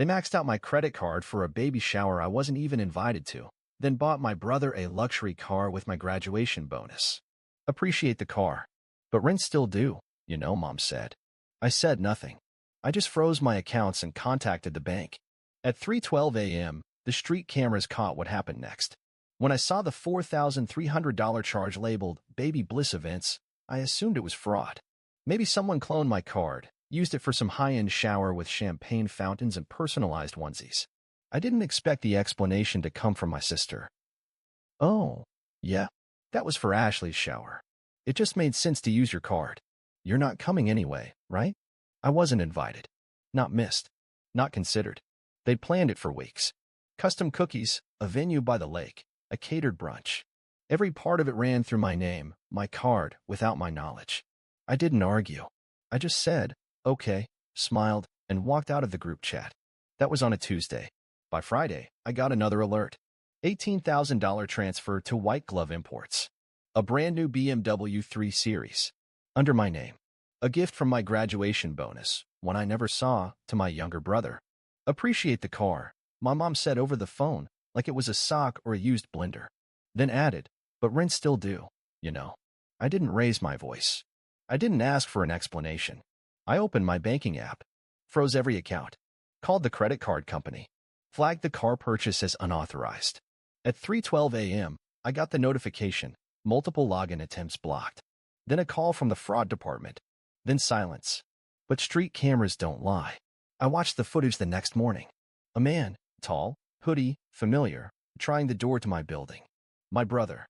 They maxed out my credit card for a baby shower I wasn't even invited to, then bought my brother a luxury car with my graduation bonus. Appreciate the car. But rent still due, Mom said. I said nothing. I just froze my accounts and contacted the bank. At 3:12 a.m., the street cameras caught what happened next. When I saw the $4,300 charge labeled Baby Bliss Events, I assumed it was fraud. Maybe someone cloned my card, used it for some high-end shower with champagne fountains and personalized onesies. I didn't expect the explanation to come from my sister. Oh, yeah, that was for Ashley's shower. It just made sense to use your card. You're not coming anyway, right? I wasn't invited. Not missed. Not considered. They'd planned it for weeks. Custom cookies, a venue by the lake, a catered brunch. Every part of it ran through my name, my card, without my knowledge. I didn't argue. I just said, okay, smiled, and walked out of the group chat. That was on a Tuesday. By Friday, I got another alert. $18,000 transfer to White Glove Imports. A brand new BMW 3 Series. Under my name. A gift from my graduation bonus, one I never saw, to my younger brother. Appreciate the car, my mom said over the phone, like it was a sock or a used blender. Then added, but rent's still due, I didn't raise my voice. I didn't ask for an explanation. I opened my banking app, froze every account, called the credit card company, flagged the car purchase as unauthorized. At 3:12 a.m., I got the notification, multiple login attempts blocked. Then a call from the fraud department. Then silence. But street cameras don't lie. I watched the footage the next morning. A man, tall, hoodie, familiar, trying the door to my building. My brother.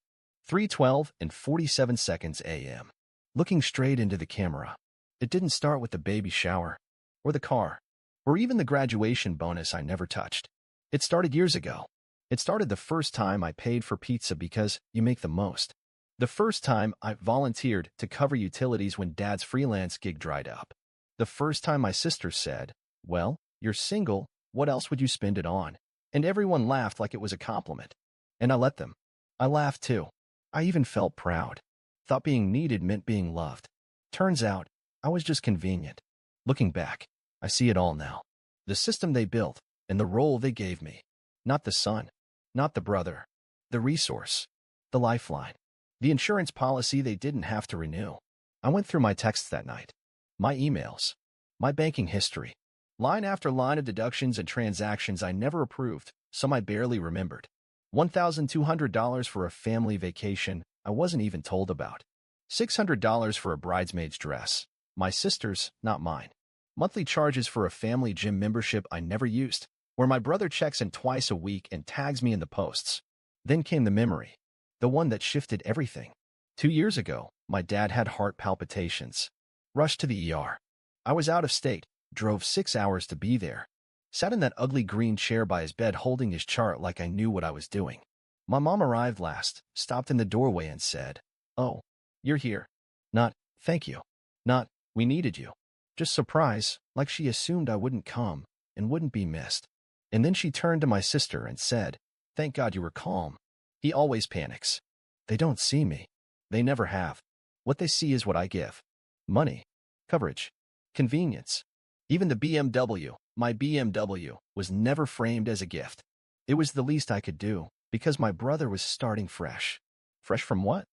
3:12 and 47 seconds a.m. Looking straight into the camera. It didn't start with the baby shower, or the car, or even the graduation bonus I never touched. It started years ago. It started the first time I paid for pizza because you make the most. The first time I volunteered to cover utilities when Dad's freelance gig dried up. The first time my sister said, well, you're single, what else would you spend it on? And everyone laughed like it was a compliment. And I let them. I laughed too. I even felt proud. Thought being needed meant being loved. Turns out, I was just convenient. Looking back, I see it all now. The system they built, and the role they gave me. Not the son. Not the brother. The resource. The lifeline. The insurance policy they didn't have to renew. I went through my texts that night. My emails. My banking history. Line after line of deductions and transactions I never approved, some I barely remembered. $1,200 for a family vacation I wasn't even told about. $600 for a bridesmaid's dress. My sister's, not mine. Monthly charges for a family gym membership I never used, where my brother checks in twice a week and tags me in the posts. Then came the memory. The one that shifted everything. 2 years ago, my dad had heart palpitations. Rushed to the ER. I was out of state, drove 6 hours to be there. Sat in that ugly green chair by his bed holding his chart like I knew what I was doing. My mom arrived last, stopped in the doorway and said, oh, you're here. Not, thank you. Not, we needed you. Just surprise, like she assumed I wouldn't come and wouldn't be missed. And then she turned to my sister and said, thank God you were calm. He always panics. They don't see me. They never have. What they see is what I give. Money. Coverage. Convenience. Even the BMW, my BMW, was never framed as a gift. It was the least I could do, because my brother was starting fresh. Fresh from what?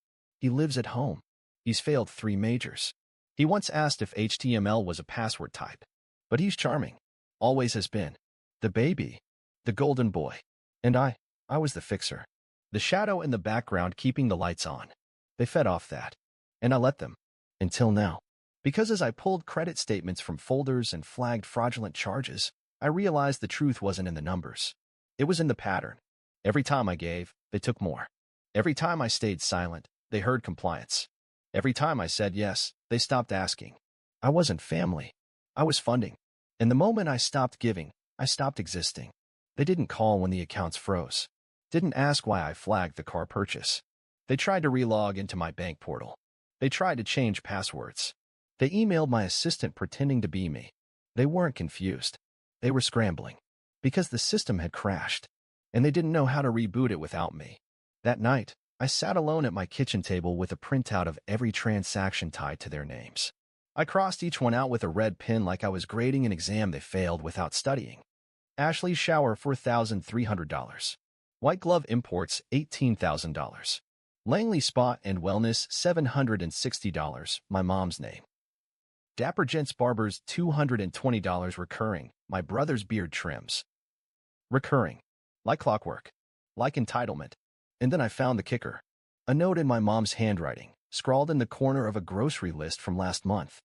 He lives at home. He's failed 3 majors. He once asked if HTML was a password type. But he's charming. Always has been. The baby. The golden boy. And I was the fixer. The shadow in the background keeping the lights on. They fed off that. And I let them. Until now. Because as I pulled credit statements from folders and flagged fraudulent charges, I realized the truth wasn't in the numbers. It was in the pattern. Every time I gave, they took more. Every time I stayed silent, they heard compliance. Every time I said yes, they stopped asking. I wasn't family. I was funding. And the moment I stopped giving, I stopped existing. They didn't call when the accounts froze. Didn't ask why I flagged the car purchase. They tried to relog into my bank portal. They tried to change passwords. They emailed my assistant pretending to be me. They weren't confused. They were scrambling. Because the system had crashed. And they didn't know how to reboot it without me. That night, I sat alone at my kitchen table with a printout of every transaction tied to their names. I crossed each one out with a red pen like I was grading an exam they failed without studying. Ashley Shower $4,300. White Glove Imports $18,000. Langley Spa and Wellness $760. My mom's name. Dapper Gents Barbers $220 recurring. My brother's beard trims. Recurring. Like clockwork. Like entitlement. And then I found the kicker. A note in my mom's handwriting, scrawled in the corner of a grocery list from last month.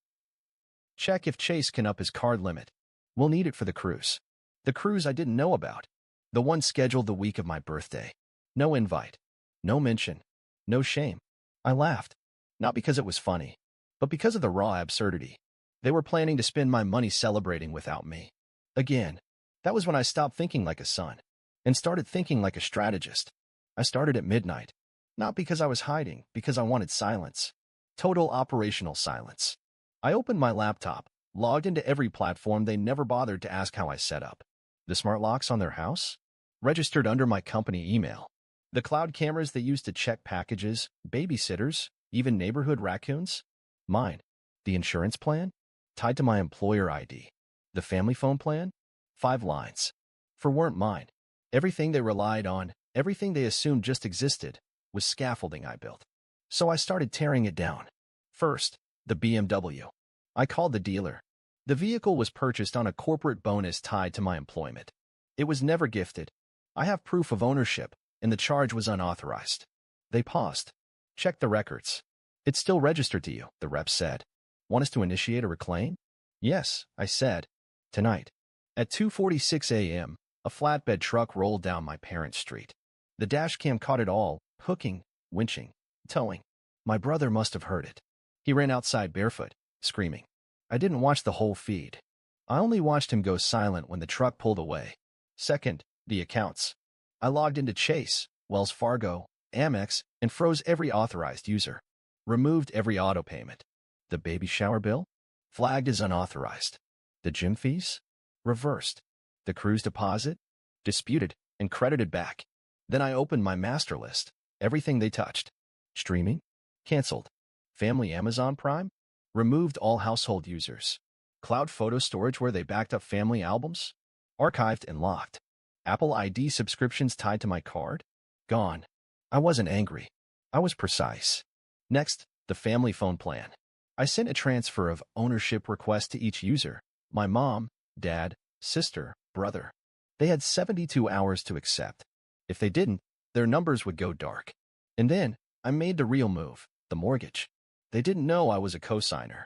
Check if Chase can up his card limit. We'll need it for the cruise. The cruise I didn't know about. The one scheduled the week of my birthday. No invite. No mention. No shame. I laughed. Not because it was funny, but because of the raw absurdity. They were planning to spend my money celebrating without me. Again, that was when I stopped thinking like a son and started thinking like a strategist. I started at midnight. Not because I was hiding, because I wanted silence. Total operational silence. I opened my laptop, logged into every platform they never bothered to ask how I set up. The smart locks on their house? Registered under my company email. The cloud cameras they used to check packages, babysitters, even neighborhood raccoons? Mine. The insurance plan? Tied to my employer ID. The family phone plan? 5 lines. For weren't mine. Everything they relied on, everything they assumed just existed, was scaffolding I built. So I started tearing it down. First, the BMW. I called the dealer. The vehicle was purchased on a corporate bonus tied to my employment. It was never gifted. I have proof of ownership, and the charge was unauthorized. They paused. Check the records. It's still registered to you, the rep said. Want us to initiate a reclaim? Yes, I said. Tonight. At 2:46 a.m., a flatbed truck rolled down my parents' street. The dash cam caught it all, hooking, winching, towing. My brother must have heard it. He ran outside barefoot, screaming. I didn't watch the whole feed. I only watched him go silent when the truck pulled away. Second, the accounts. I logged into Chase, Wells Fargo, Amex, and froze every authorized user. Removed every auto payment. The baby shower bill? Flagged as unauthorized. The gym fees? Reversed. The cruise deposit? Disputed and credited back. Then I opened my master list. Everything they touched. Streaming? Canceled. Family Amazon Prime? Removed all household users. Cloud photo storage where they backed up family albums? Archived and locked. Apple ID subscriptions tied to my card? Gone. I wasn't angry. I was precise. Next, the family phone plan. I sent a transfer of ownership request to each user. My mom, dad, sister, brother. They had 72 hours to accept. If they didn't, their numbers would go dark. And then, I made the real move, the mortgage. They didn't know I was a cosigner.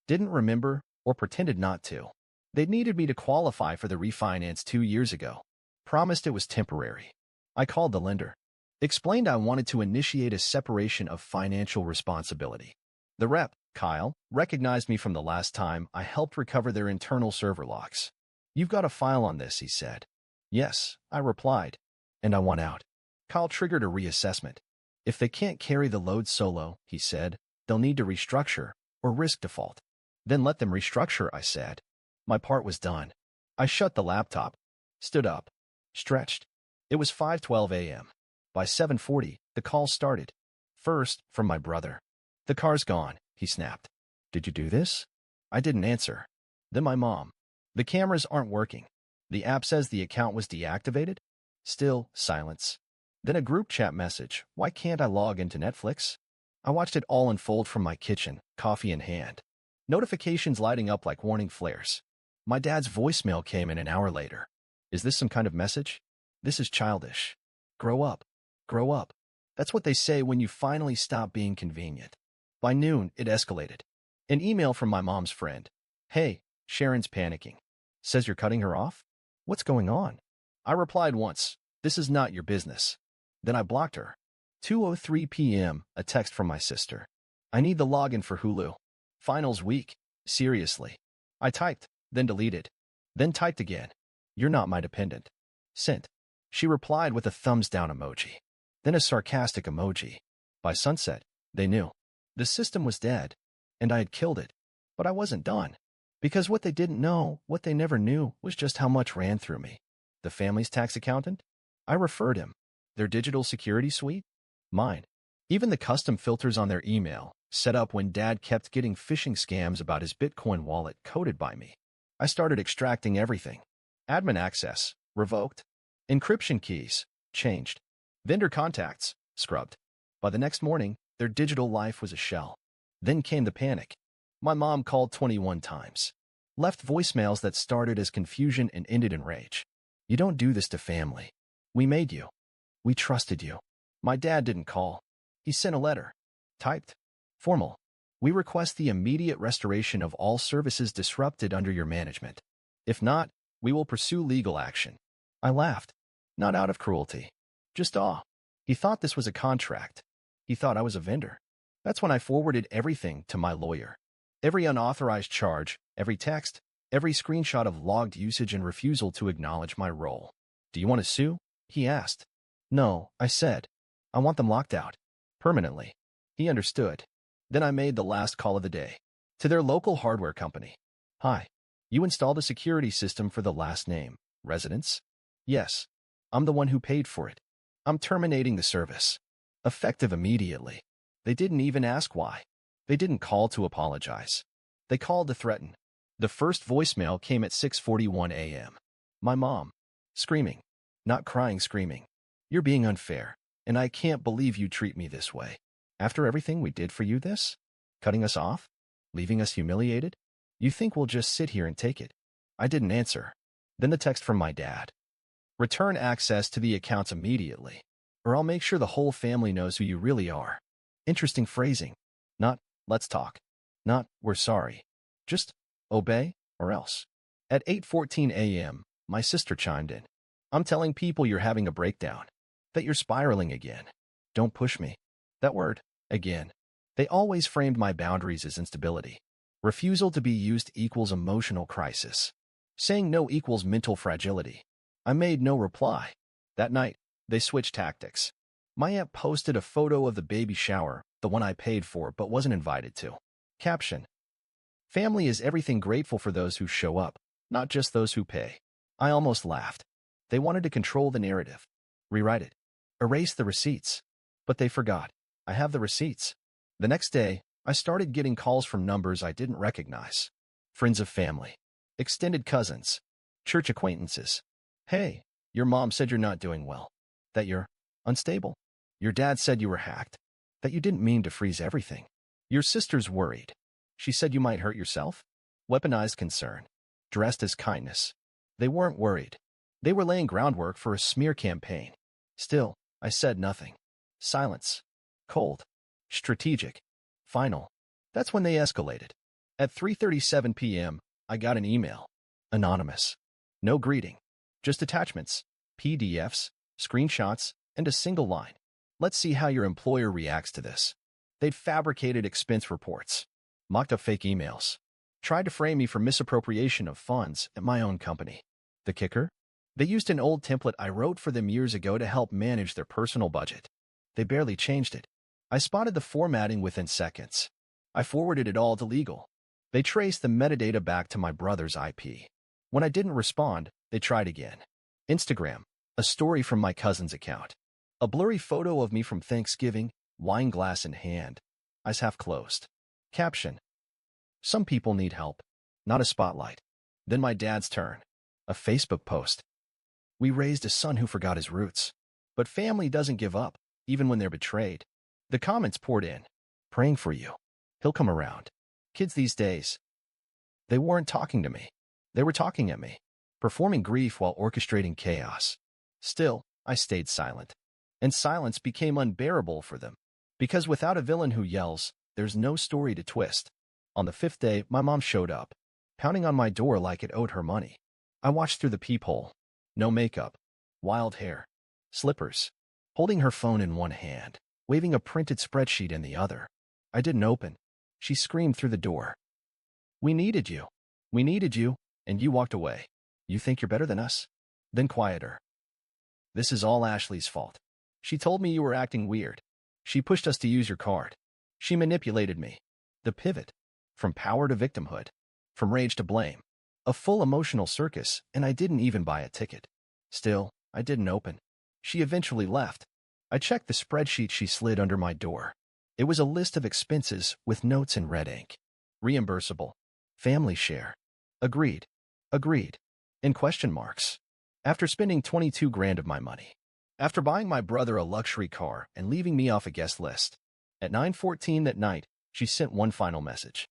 Didn't remember or pretended not to. They needed me to qualify for the refinance 2 years ago. Promised it was temporary. I called the lender. Explained I wanted to initiate a separation of financial responsibility. The rep, Kyle, recognized me from the last time I helped recover their internal server locks. You've got a file on this, he said. Yes, I replied. And I want out. Kyle triggered a reassessment. If they can't carry the load solo, he said, they'll need to restructure or risk default. Then let them restructure, I said. My part was done. I shut the laptop, stood up, stretched. It was 5:12 a.m. By 7:40, the call started. First, from my brother. The car's gone, he snapped. Did you do this? I didn't answer. Then my mom. The cameras aren't working. The app says the account was deactivated. Still, silence. Then a group chat message. Why can't I log into Netflix? I watched it all unfold from my kitchen, coffee in hand. Notifications lighting up like warning flares. My dad's voicemail came in an hour later. Is this some kind of message? This is childish. Grow up. Grow up. That's what they say when you finally stop being convenient. By noon, it escalated. An email from my mom's friend. Hey, Sharon's panicking. Says you're cutting her off? What's going on? I replied once, this is not your business. Then I blocked her. 2:03 p.m., a text from my sister. I need the login for Hulu. Finals week. Seriously. I typed, then deleted. Then typed again. You're not my dependent. Sent. She replied with a thumbs down emoji. Then a sarcastic emoji. By sunset, they knew. The system was dead, and I had killed it. But I wasn't done. Because what they didn't know, what they never knew, was just how much ran through me. The family's tax accountant? I referred him. Their digital security suite? Mine. Even the custom filters on their email, set up when Dad kept getting phishing scams about his Bitcoin wallet coded by me. I started extracting everything. Admin access, revoked. Encryption keys, changed. Vendor contacts, scrubbed. By the next morning, their digital life was a shell. Then came the panic. My mom called 21 times. Left voicemails that started as confusion and ended in rage. You don't do this to family. We made you. We trusted you. My dad didn't call. He sent a letter. Typed. Formal. We request the immediate restoration of all services disrupted under your management. If not, we will pursue legal action. I laughed. Not out of cruelty. Just awe. He thought this was a contract. He thought I was a vendor. That's when I forwarded everything to my lawyer. Every unauthorized charge, every text, every screenshot of logged usage and refusal to acknowledge my role. Do you want to sue? He asked. No, I said. I want them locked out. Permanently. He understood. Then I made the last call of the day. To their local hardware company. Hi. You installed a security system for the last name, residence? Yes. I'm the one who paid for it. I'm terminating the service. Effective immediately. They didn't even ask why. They didn't call to apologize. They called to threaten. The first voicemail came at 6:41 a.m. My mom. Screaming. Not crying, screaming. You're being unfair, and I can't believe you treat me this way. After everything we did for you, this? Cutting us off? Leaving us humiliated? You think we'll just sit here and take it? I didn't answer. Then the text from my dad. Return access to the accounts immediately, or I'll make sure the whole family knows who you really are. Interesting phrasing. Not, let's talk. Not, we're sorry. Just, obey, or else. At 8:14 a.m., my sister chimed in. I'm telling people you're having a breakdown. That you're spiraling again. Don't push me. That word, again. They always framed my boundaries as instability. Refusal to be used equals emotional crisis. Saying no equals mental fragility. I made no reply. That night, they switched tactics. My aunt posted a photo of the baby shower, the one I paid for but wasn't invited to. Caption. Family is everything, grateful for those who show up, not just those who pay. I almost laughed. They wanted to control the narrative. Rewrite it. Erase the receipts. But they forgot. I have the receipts. The next day, I started getting calls from numbers I didn't recognize. Friends of family. Extended cousins. Church acquaintances. Hey, your mom said you're not doing well. That you're unstable. Your dad said you were hacked. That you didn't mean to freeze everything. Your sister's worried. She said you might hurt yourself. Weaponized concern. Dressed as kindness. They weren't worried. They were laying groundwork for a smear campaign. Still, I said nothing. Silence. Cold. Strategic. Final. That's when they escalated. At 3:37 p.m., I got an email. Anonymous. No greeting. Just attachments, PDFs, screenshots, and a single line. Let's see how your employer reacts to this. They'd fabricated expense reports, mocked up fake emails, tried to frame me for misappropriation of funds at my own company. The kicker? They used an old template I wrote for them years ago to help manage their personal budget. They barely changed it. I spotted the formatting within seconds. I forwarded it all to legal. They traced the metadata back to my brother's IP. When I didn't respond, they tried again. Instagram, a story from my cousin's account. A blurry photo of me from Thanksgiving, wine glass in hand, eyes half closed. Caption. Some people need help, not a spotlight. Then my dad's turn. A Facebook post. We raised a son who forgot his roots. But family doesn't give up, even when they're betrayed. The comments poured in. Praying for you. He'll come around. Kids these days. They weren't talking to me. They were talking at me, performing grief while orchestrating chaos. Still, I stayed silent. And silence became unbearable for them. Because without a villain who yells, there's no story to twist. On the 5th day, my mom showed up, pounding on my door like it owed her money. I watched through the peephole. No makeup. Wild hair. Slippers. Holding her phone in one hand, waving a printed spreadsheet in the other. I didn't open. She screamed through the door. We needed you. We needed you, and you walked away. You think you're better than us? Then quieter. This is all Ashley's fault. She told me you were acting weird. She pushed us to use your card. She manipulated me. The pivot. From power to victimhood. From rage to blame. A full emotional circus, and I didn't even buy a ticket. Still, I didn't open. She eventually left. I checked the spreadsheet she slid under my door. It was a list of expenses with notes in red ink. Reimbursable. Family share. Agreed. Agreed. In question marks. After spending 22 grand of my money. After buying my brother a luxury car and leaving me off a guest list. At 9:14 that night, she sent one final message.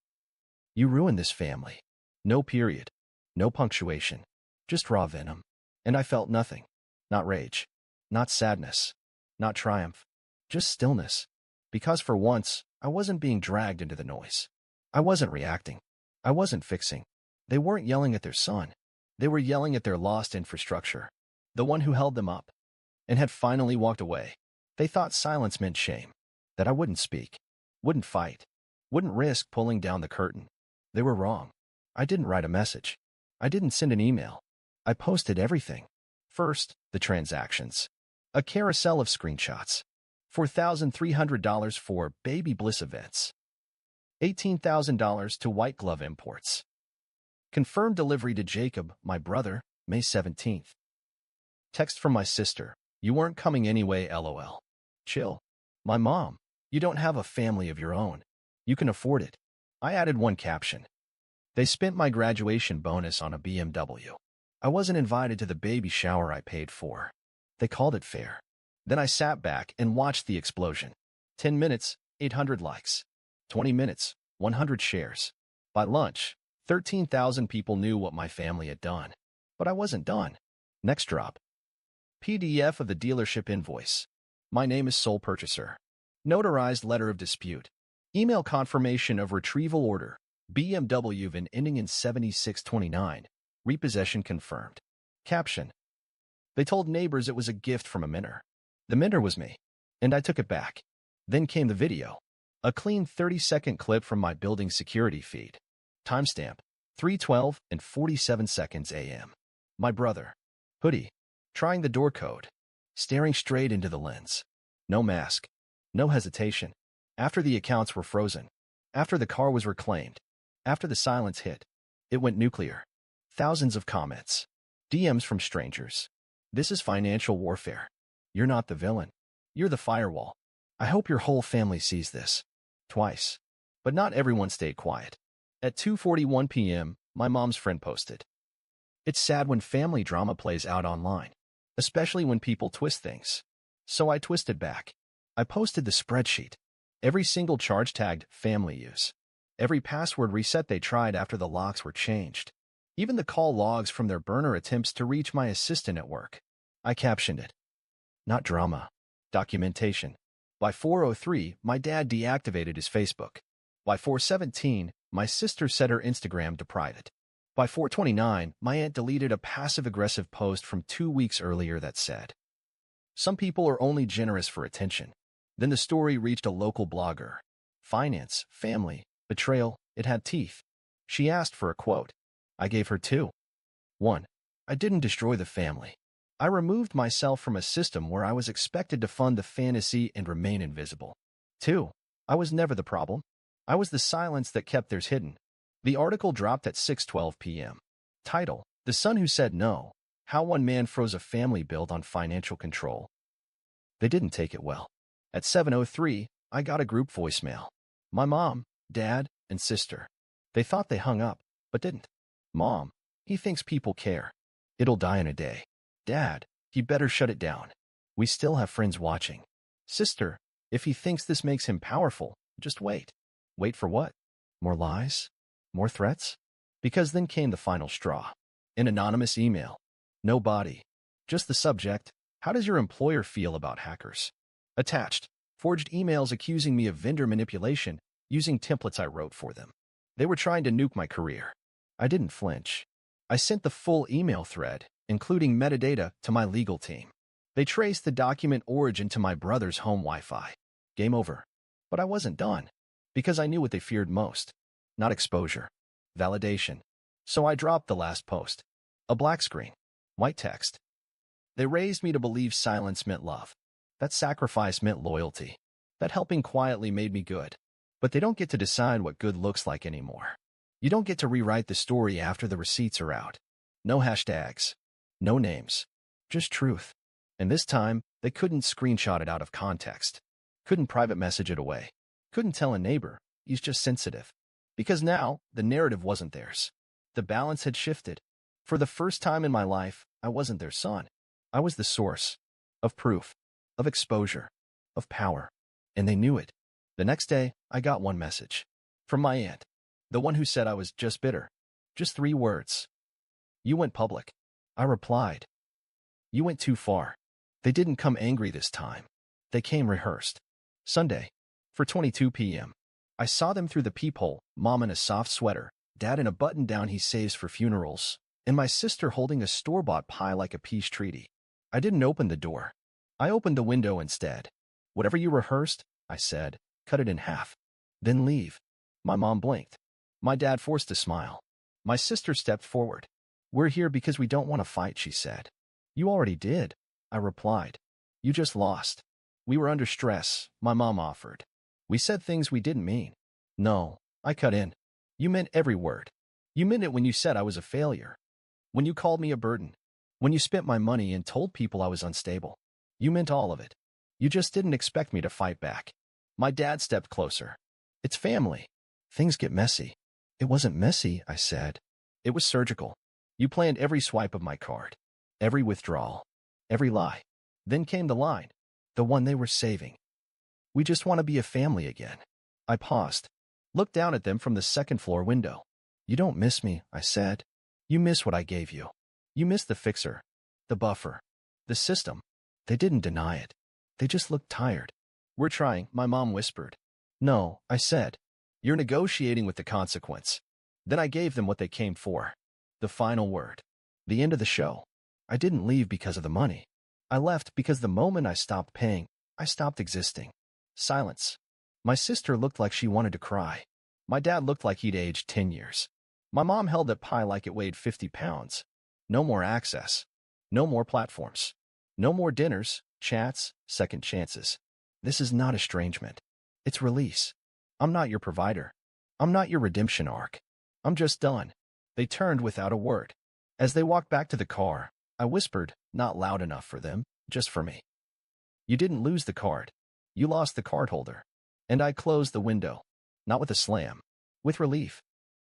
You ruined this family. No period. No punctuation. Just raw venom. And I felt nothing. Not rage. Not sadness. Not triumph. Just stillness. Because for once, I wasn't being dragged into the noise. I wasn't reacting. I wasn't fixing. They weren't yelling at their son. They were yelling at their lost infrastructure. The one who held them up. And had finally walked away. They thought silence meant shame. That I wouldn't speak. Wouldn't fight. Wouldn't risk pulling down the curtain. They were wrong. I didn't write a message. I didn't send an email. I posted everything. First, the transactions. A carousel of screenshots. $4,300 for Baby Bliss events. $18,000 to White Glove Imports. Confirmed delivery to Jacob, my brother, May 17th. Text from my sister. You weren't coming anyway, LOL. Chill. My mom. You don't have a family of your own. You can afford it. I added one caption. They spent my graduation bonus on a BMW. I wasn't invited to the baby shower I paid for. They called it fair. Then I sat back and watched the explosion. 10 minutes, 800 likes. 20 minutes, 100 shares. By lunch, 13,000 people knew what my family had done. But I wasn't done. Next drop. PDF of the dealership invoice. My name is sole purchaser. Notarized letter of dispute. Email confirmation of retrieval order. BMW VIN ending in 7629. Repossession confirmed. Caption. They told neighbors it was a gift from a minter. The minter was me, and I took it back. Then came the video. A clean 30-second clip from my building security feed. Timestamp, 3:12 and 47 seconds a.m. My brother. Hoodie. Trying the door code. Staring straight into the lens. No mask. No hesitation. After the accounts were frozen. After the car was reclaimed. After the silence hit. It went nuclear. Thousands of comments. DMs from strangers. This is financial warfare. You're not the villain. You're the firewall. I hope your whole family sees this. Twice. But not everyone stayed quiet. At 2:41 p.m., my mom's friend posted. It's sad when family drama plays out online, especially when people twist things. So I twisted back. I posted the spreadsheet. Every single charge tagged family use. Every password reset they tried after the locks were changed. Even the call logs from their burner attempts to reach my assistant at work. I captioned it. Not drama. Documentation. By 4:03, my dad deactivated his Facebook. By 4:17, my sister set her Instagram to private. By 4:29, my aunt deleted a passive-aggressive post from 2 weeks earlier that said, some people are only generous for attention. Then the story reached a local blogger. Finance, family, betrayal, it had teeth. She asked for a quote. I gave her 2. 1. I didn't destroy the family. I removed myself from a system where I was expected to fund the fantasy and remain invisible. 2. I was never the problem. I was the silence that kept theirs hidden. The article dropped at 6:12 p.m. Title, The Son Who Said No, How One Man Froze a Family Built on Financial Control. They didn't take it well. At 7:03, I got a group voicemail. My mom, dad, and sister. They thought they hung up, but didn't. Mom, he thinks people care. It'll die in a day. Dad, he better shut it down. We still have friends watching. Sister, if he thinks this makes him powerful, just wait. Wait for what? More lies? More threats? Because then came the final straw. An anonymous email. No body. Just the subject. How does your employer feel about hackers? Attached. Forged emails accusing me of vendor manipulation using templates I wrote for them. They were trying to nuke my career. I didn't flinch. I sent the full email thread, including metadata, to my legal team. They traced the document origin to my brother's home Wi-Fi. Game over. But I wasn't done. Because I knew what they feared most. Not exposure. Validation. So I dropped the last post. A black screen. White text. They raised me to believe silence meant love. That sacrifice meant loyalty. That helping quietly made me good. But they don't get to decide what good looks like anymore. You don't get to rewrite the story after the receipts are out. No hashtags. No names. Just truth. And this time, they couldn't screenshot it out of context. Couldn't private message it away. Couldn't tell a neighbor. He's just sensitive. Because now, the narrative wasn't theirs. The balance had shifted. For the first time in my life, I wasn't their son. I was the source of proof, of exposure, of power. And they knew it. The next day, I got one message. From my aunt. The one who said I was just bitter. Just 3 words. You went public. I replied. You went too far. They didn't come angry this time. They came rehearsed. Sunday. For 22 p.m. I saw them through the peephole, Mom in a soft sweater, Dad in a button-down he saves for funerals, and my sister holding a store-bought pie like a peace treaty. I didn't open the door. I opened the window instead. Whatever you rehearsed, I said, cut it in half. Then leave. My mom blinked. My dad forced a smile. My sister stepped forward. We're here because we don't want to fight, she said. You already did, I replied. You just lost. We were under stress, my mom offered. We said things we didn't mean. No, I cut in. You meant every word. You meant it when you said I was a failure. When you called me a burden. When you spent my money and told people I was unstable. You meant all of it. You just didn't expect me to fight back. My dad stepped closer. It's family. Things get messy. It wasn't messy, I said. It was surgical. You planned every swipe of my card. Every withdrawal. Every lie. Then came the line. The one they were saving. We just want to be a family again. I paused. Looked down at them from the second-floor window. You don't miss me, I said. You miss what I gave you. You miss the fixer. The buffer. The system. They didn't deny it. They just looked tired. We're trying, my mom whispered. No, I said. You're negotiating with the consequence. Then I gave them what they came for. The final word. The end of the show. I didn't leave because of the money. I left because the moment I stopped paying, I stopped existing. Silence. My sister looked like she wanted to cry. My dad looked like he'd aged 10 years. My mom held that pie like it weighed 50 pounds. No more access. No more platforms. No more dinners, chats, second chances. This is not estrangement. It's release. I'm not your provider. I'm not your redemption arc. I'm just done. They turned without a word. As they walked back to the car, I whispered, not loud enough for them, just for me. You didn't lose the card. You lost the cardholder. And I closed the window. Not with a slam. With relief.